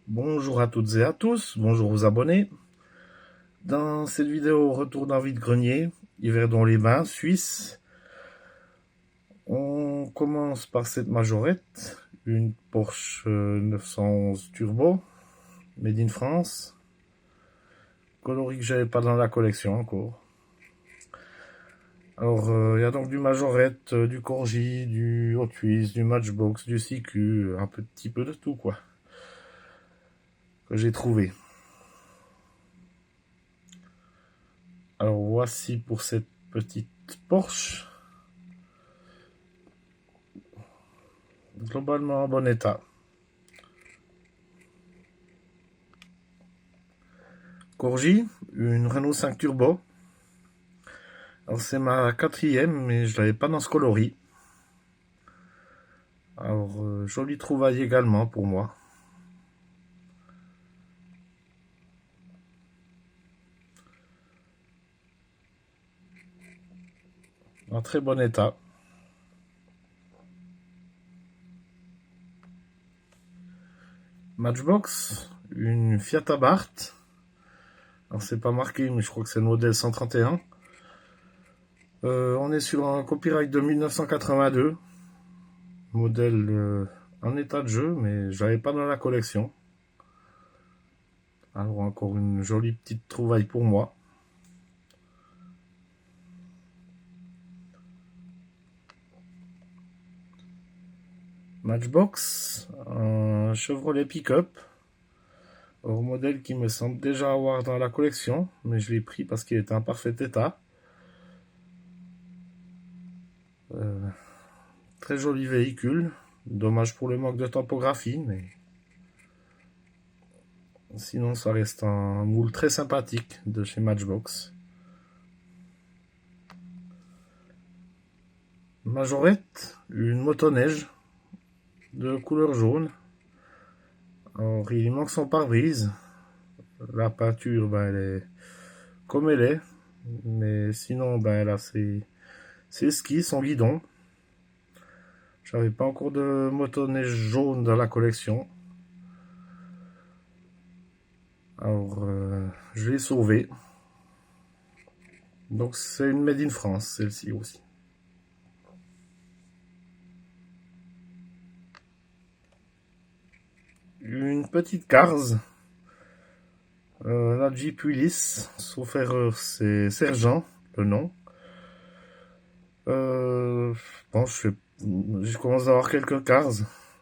Bonjour à toutes et à tous, bonjour aux abonnés. Dans cette vidéo, retour d'un vide-grenier, Yverdon-les-Bains, Suisse. On commence par cette majorette, une Porsche 911 Turbo, made in France. Coloris que j'avais pas dans la collection encore. Alors, il y a donc du Majorette, du Corgi, du Hot Wheels, du Matchbox, du CQ, un petit peu de tout quoi, que j'ai trouvé. Alors voici pour cette petite Porsche. Globalement en bon état. Corgi, une Renault 5 Turbo. Alors c'est ma quatrième, mais je l'avais pas dans ce coloris. Alors jolie trouvaille également pour moi. En très bon état. Matchbox, une Fiat Abarth. Alors c'est pas marqué, mais je crois que c'est le modèle 131. On est sur un copyright de 1982. Modèle en état de jeu, mais je l'avais pas dans la collection. Alors encore une jolie petite trouvaille pour moi. Matchbox, un Chevrolet pick-up. Au modèle qui me semble déjà avoir dans la collection, mais je l'ai pris parce qu'il est en parfait état. Très joli véhicule. Dommage pour le manque de topographie, mais sinon ça reste un moule très sympathique de chez Matchbox. Majorette, une motoneige de couleur jaune. Alors il manque son pare-brise. La peinture, ben, elle est comme elle est, mais sinon ben là c'est ski, son guidon. J'avais pas encore de motoneige jaune dans la collection. Alors, je l'ai sauvé. Donc, c'est une Made in France, celle-ci aussi. Une petite Cars. La Jeep Willys. Sauf erreur, c'est Sergent, le nom. Bon, je commence à avoir quelques Cars.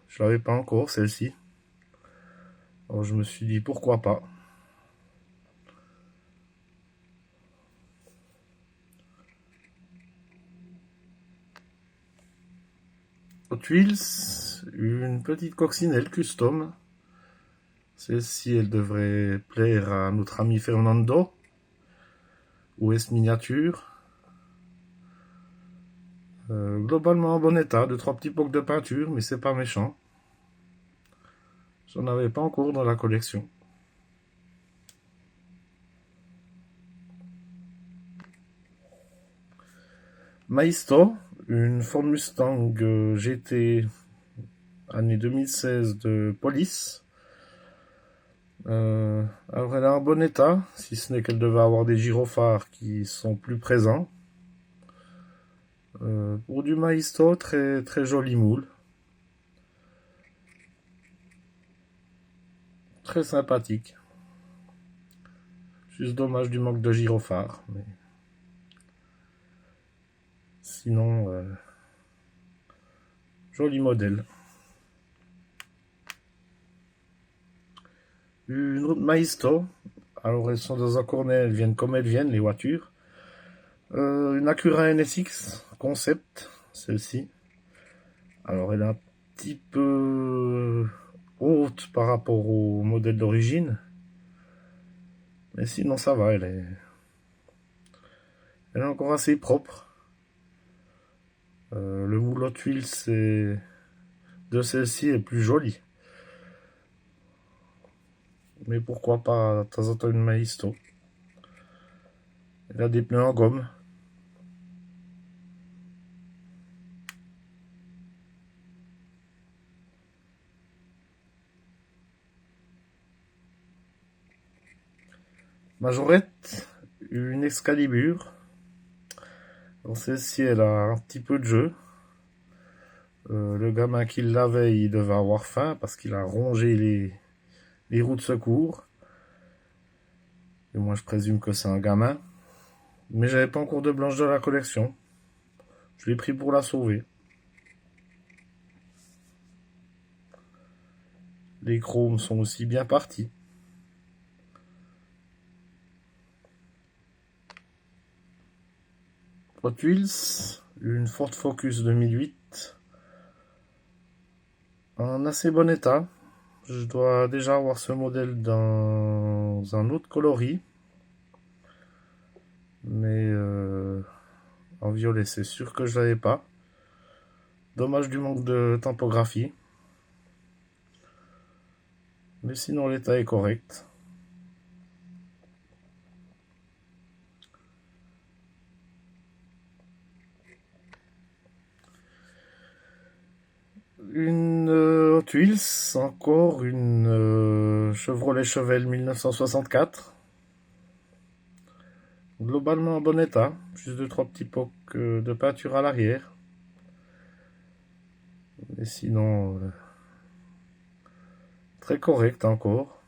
Je l'avais pas encore, celle-ci. Alors, je me suis dit, pourquoi pas. Hot Wheels, une petite coccinelle custom. Celle-ci, elle devrait plaire à notre ami Fernando. OS miniature. Globalement en bon état, 2-3 petits pocs de peinture, mais c'est pas méchant. J'en avais pas encore dans la collection. Maisto, une Ford Mustang GT année 2016 de police. Alors elle est en bon état, si ce n'est qu'elle devait avoir des gyrophares qui sont plus présents. Pour du Maisto, très très joli moule. Très sympathique. Juste dommage du manque de gyrophares. Mais sinon, joli modèle. Une autre Maisto. Alors elles sont dans un cornet, elles viennent comme elles viennent, les voitures. Une Acura NSX concept, celle-ci. Alors elle est un petit peu haute par rapport au modèle d'origine. Mais sinon ça va, elle est encore assez propre. Le moule Hot Wheels de celle-ci est plus joli. Mais pourquoi pas de temps en temps une Maisto. Elle a des pneus en gomme. Majorette, une Excalibur. Alors celle-ci, elle a un petit peu de jeu. Le gamin qui l'avait, il devait avoir faim parce qu'il a rongé les roues de secours. Et moi, je présume que c'est un gamin. Mais j'avais pas encore de blanche de la collection. Je l'ai pris pour la sauver. Les chromes sont aussi bien partis. Hot Wheels, une Ford Focus 2008. En assez bon état. Je dois déjà avoir ce modèle dans un autre coloris. Mais en violet, c'est sûr que je l'avais pas. Dommage du manque de typographie. Mais sinon, l'état est correct. Une Hot Wheels, encore une Chevrolet Chevelle 1964. Globalement en bon état, juste 2-3 petits pocs de peinture à l'arrière. Et sinon, très correct encore,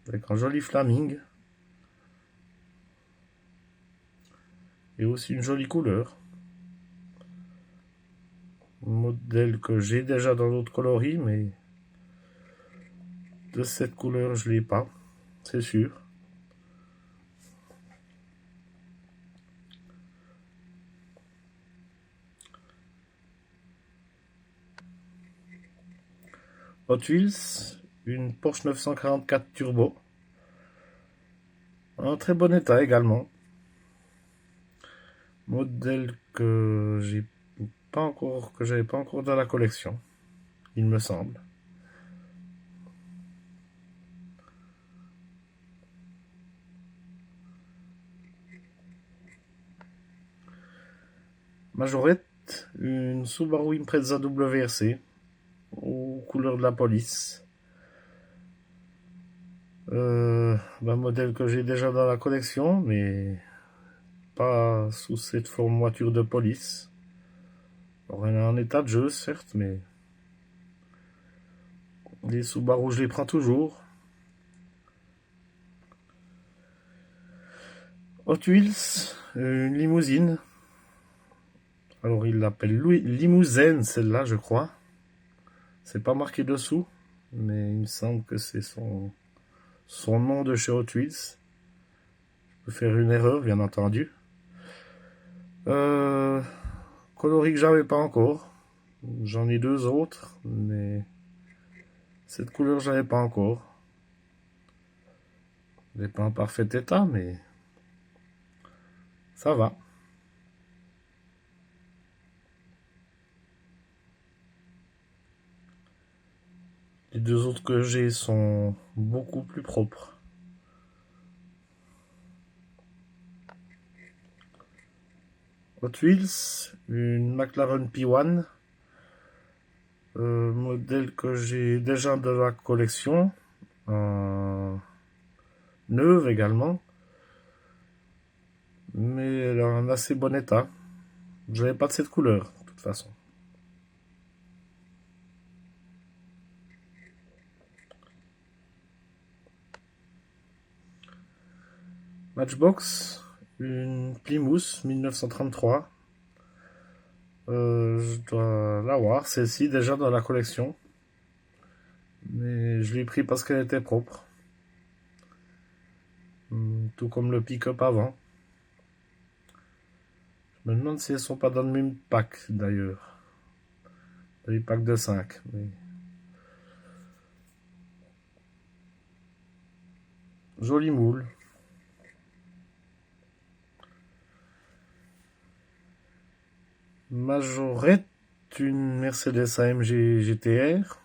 avec un joli flaming. Et aussi une jolie couleur. Un modèle que j'ai déjà dans d'autres coloris, mais de cette couleur je l'ai pas, c'est sûr. Hot Wheels, une Porsche 944 Turbo. En très bon état également. Modèle que j'avais pas encore dans la collection, il me semble. Majorette, une Subaru Impreza WRC aux couleurs de la police. Modèle que j'ai déjà dans la collection, mais pas sous cette forme voiture de police. Alors, elle est en état de jeu, certes, mais les Subaru, je les prends toujours. Hot Wheels, une limousine. Alors, il l'appelle Limousine, celle-là, je crois. C'est pas marqué dessous, mais il me semble que c'est son nom de chez Hot Wheels. Je peux faire une erreur, bien entendu. Coloris que j'avais pas encore. J'en ai deux autres, mais cette couleur j'avais pas encore. Elle n'est pas en parfait état, mais ça va. Les deux autres que j'ai sont beaucoup plus propres. Hot Wheels, une McLaren P1, modèle que j'ai déjà de la collection, neuve également, mais elle est en assez bon état. Je n'avais pas de cette couleur, de toute façon. Matchbox, une Plymouth 1933. Je dois l'avoir, celle-ci déjà dans la collection. Mais je l'ai pris parce qu'elle était propre. Tout comme le pick-up avant. Je me demande si elles sont pas dans le même pack d'ailleurs. Dans les packs de 5. Mais... Joli moule. Majorette, une Mercedes AMG GTR.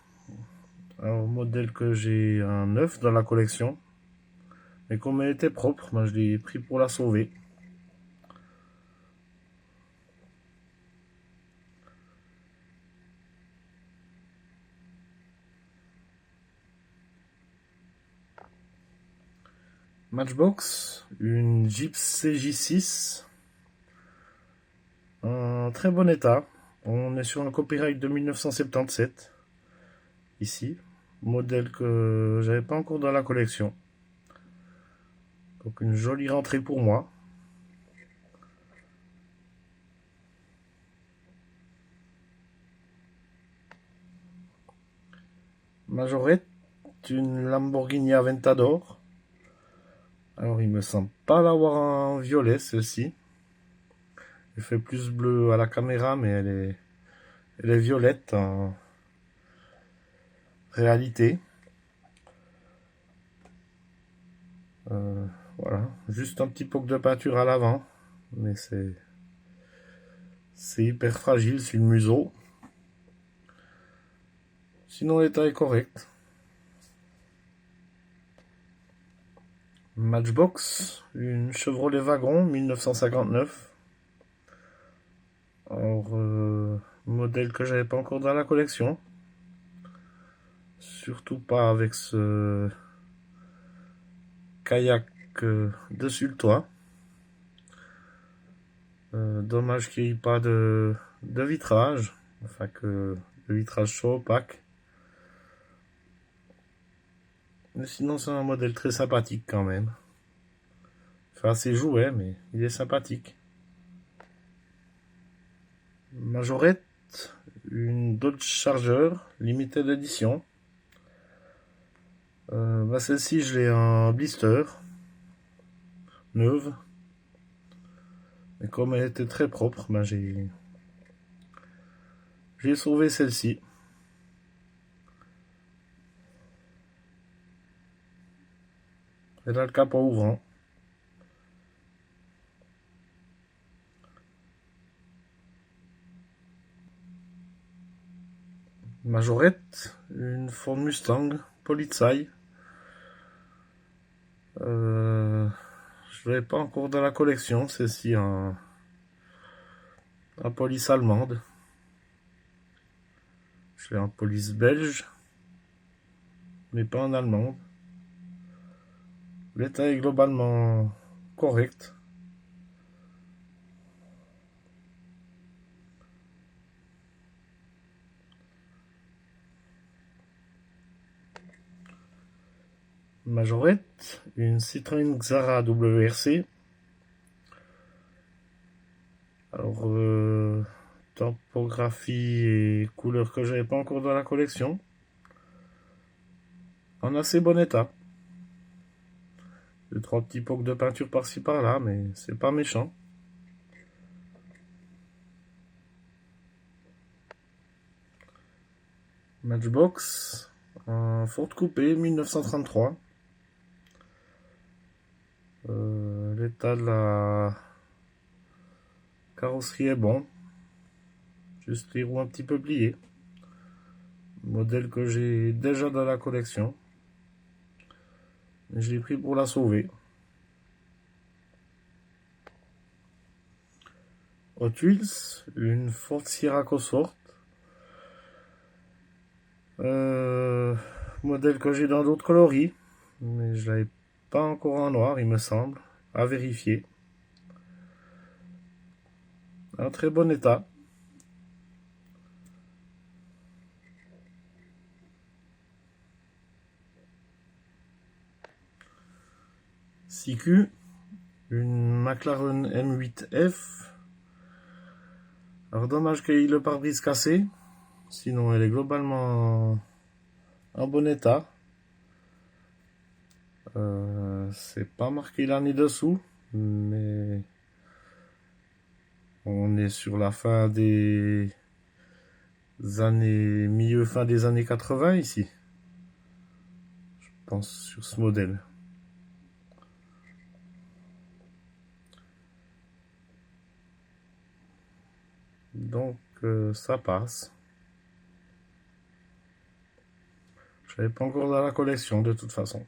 Un modèle que j'ai un neuf dans la collection. Mais comme elle était propre, moi je l'ai pris pour la sauver. Matchbox, une Jeep CJ6 en très bon état. On est sur un copyright de 1977 ici, modèle que j'avais pas encore dans la collection. Donc une jolie rentrée pour moi. Majorette, une Lamborghini Aventador. Alors il me semble pas l'avoir en violet celle-ci. Elle fait plus bleu à la caméra, mais elle est violette en réalité. Voilà, juste un petit poc de peinture à l'avant, mais c'est hyper fragile sur le museau. Sinon l'état est correct. Matchbox, une Chevrolet Wagon 1959. Alors, modèle que j'avais pas encore dans la collection. Surtout pas avec ce kayak dessus le toit. Dommage qu'il n'y ait pas de vitrage, enfin que le vitrage soit opaque. Mais sinon c'est un modèle très sympathique quand même. Enfin assez jouet, mais il est sympathique. Majorette, une Dodge Charger limited edition. Celle-ci je l'ai en blister neuve, mais comme elle était très propre, j'ai sauvé celle-ci. Elle a le capot ouvrant. Majorette, une Ford Mustang Polizei. Je l'avais pas encore dans la collection, celle-ci en police allemande. Je l'ai en police belge, mais pas en allemande. L'état est globalement correct. Majorette, une Citroën Xara WRC. Alors, topographie et couleur que j'avais pas encore dans la collection. En assez bon état. Deux, trois petits pocs de peinture par-ci par-là, mais c'est pas méchant. Matchbox, un Ford Coupé 1933. L'état de la carrosserie est bon. Juste les roues un petit peu pliées. Modèle que j'ai déjà dans la collection. Je l'ai pris pour la sauver. Hot Wheels, une Ford Sierra Cosworth. Modèle que j'ai dans d'autres coloris, mais je l'avais pas encore en noir, il me semble, à vérifier. Un très bon état. CQ, une McLaren M8F. Alors dommage qu'il y ait le pare-brise cassé, sinon elle est globalement en bon état. C'est pas marqué l'année dessous, mais on est sur la fin des années, fin des années 80 ici. Je pense sur ce modèle. Donc ça passe. Je l'avais pas encore dans la collection de toute façon.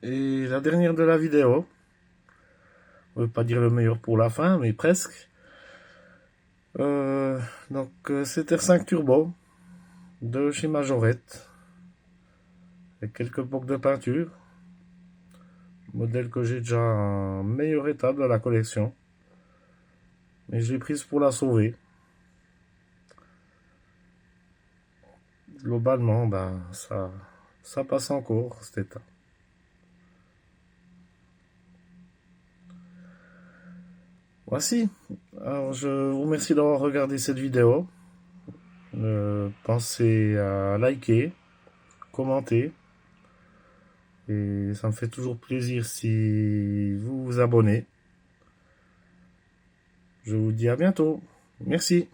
Et la dernière de la vidéo, on ne veut pas dire le meilleur pour la fin, mais presque. Donc c'est R5 Turbo de chez Majorette. avec quelques pocs de peinture. Modèle que j'ai déjà en meilleur état de la collection. Mais je l'ai prise pour la sauver. Globalement, ben, ça passe encore, cet état. Voici. Alors, je vous remercie d'avoir regardé cette vidéo. Pensez à liker, commenter. Et ça me fait toujours plaisir si vous vous abonnez. Je vous dis à bientôt. Merci.